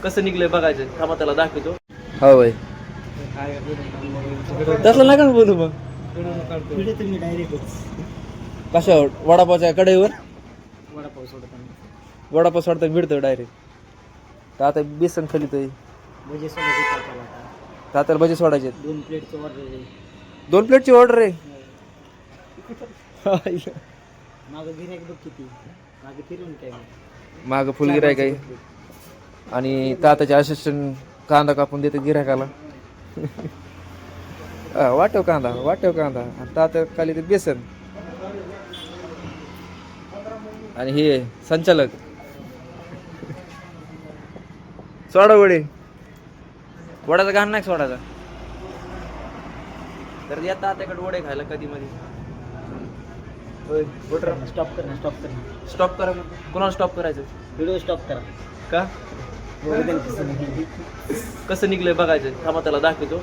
कसं निघलंय बघायचं, थांबा त्याला दाखवतो. हो भाई तसलं नका ना बोलू मग. तुम्ही डायरेक्टच कशावर? वडापावच्या कढईवर वडापाव सोडताना वडापाव सोडता मिळतो डायरेक्ट. तर आता बेसन खालीतोय, भजे सोडायचे ताटाला आता. तर आता भजी सोडायचे. 2 प्लेटचं ऑर्डर आहे. 2 प्लेटची ऑर्डर आहे. मागं गिऱ्हाईक बघ किती, मागे फिरून काय माग फुल गिरायक आहे. आणि ताताचे असिस्टंट कांदा कापून देते गिरायकाला. वाटव कांदा आणि तात्या खाली ते बेसन. आणि हे संचालक सोडा वडे. वडाचा घाण नाही सोडायचा. तर या तात्याकडे वडे खायला कधी मध्ये. स्टॉप कर ना. स्टॉप करा. कोणाला स्टॉप करायचं? व्हिडिओ स्टॉप करा. का? बघू दे ना कसं नाही. कसं निघलंय बघायचं, थांबा त्याला दाखवतो.